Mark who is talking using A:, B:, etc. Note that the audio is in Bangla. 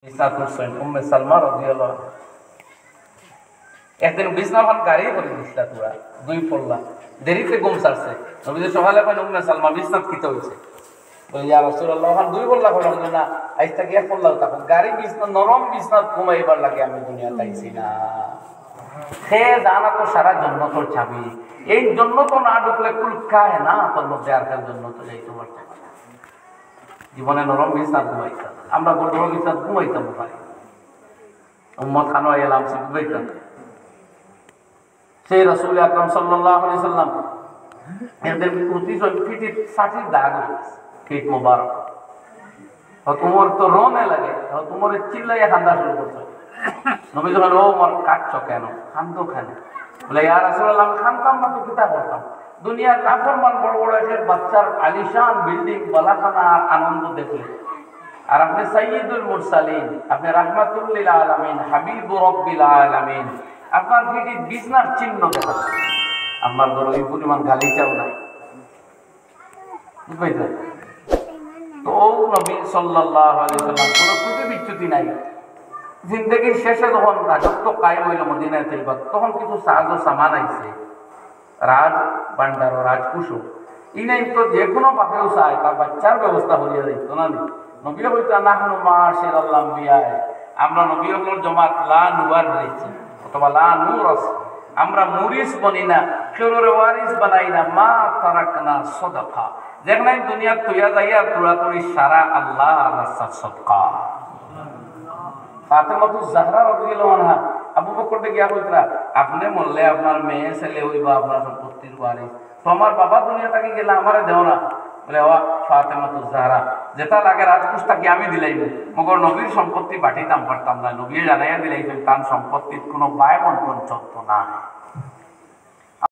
A: ইসলাত হোসেন উম্মে সালমা রাদিয়াল্লাহু আনহা একদিন বিছনাখান গাড়ি করে দিছিল পুরা দুই পল্লা দেরিতে ঘুম ছাড়ছে নবী সকালে কইন উম্মে সালমা বিছনাত কিতে হইছে বলে ইয়া রাসূলুল্লাহ খান দুই পল্লা করলাম না আজ থেকে এক পল্লা থাকুক গাড়ি বিছনা নরম বিছনাত ঘুমাইবার লাগে আমি দুনিয়াতে আইছি না সে জানা তো সারা জন্নতর চাবি এই জন্নত না ঢুকলে কুলকায় না তোর মধ্যে আর কার জন্নত যাইতে পারছে জীবনে নরম বিছনাত ঘুমাইতাম আমরা গর্দভ বিছনাত ঘুমাইতাম পারি উম্মত খানো এলাম ঘুমাইতাম সেই রাসূল আকরাম সাল্লাল্লাহু আলাইহি সাল্লাম এদের প্রতিজন পিঠির 60 দাগ হয়েছে পিঠ মোবারক তোমার তো রোনে লাগে তোমার চিল্লাইয়া কান্দা শুরু করছো নবী যখন ও আমার কাটছো কেন কান্দো কেন বলে ইয়া রাসূলুল্লাহ আমি কান্দতাম না তো কিতা করতাম দুনিয়ার নাফরমান বড় বড় এসে বাচ্চার আলিশান বিল্ডিং বালাখানা আর আনন্দ দেখলে আর আপনি সাইয়্যিদুল মুরসালিন আপনি রাহমাতুল লিল আলামিন হাবিবুর রাব্বিল আলামিন আপনার পিঠে বিছনার চিহ্ন দেখা আমার ঘরে এই পরিমাণ গালি চাও নাই বুঝতে তো নবী সাল্লাল্লাহু আলাইহি সাল্লাম কোনো ত্রুটি বিচ্যুতি নাই জিন্দেগির শেষে যখন রাজত্ব কায়েম হইল মদিনায় তৈয়বা তখন কিছু সাহায্য সামান আইছে রাজ ভান্ডার ও রাজকুশ ইনাই তো যে কোনো পাখেও চায় তার বাচ্চার ব্যবস্থা হইয়া যাইত না নবী হইতো নাহনু মাশিরাল আম্বিয়া আমরা নবী হলোর জমাত লা নুওয়ার রয়েছি অথবা লা নূরাস আমরা মুরিস বনি না কেউরে ওয়ারিস বানাই না মা তারাকনা সাদাকা যেখানে দুনিয়া তুইয়া যাইয়া তুড়াতুড়ি সারা আল্লাহ রাস্তার সদকা ফাতেমাতুজ জাহরা রাদিয়াল্লাহু আনহা আবু বকরকে গিয়া কইতরা আপনি বললে আপনার মেয়ে ছেলে হইবা আপনার সম্পত্তির ওয়ারিস তো আমার বাবা দুনিয়া থেকে গেলে আমারে দেও না বলে ও ফাতেমাতুজ জাহরা যেটা লাগে রাজকুশটাকে আমি দিলাইব মগর নবীর সম্পত্তি পাঠিতাম পারতাম না নবী জানাইয়া দিলাইছেন তার সম্পত্তির কোনো বায় বন্টন চলতো না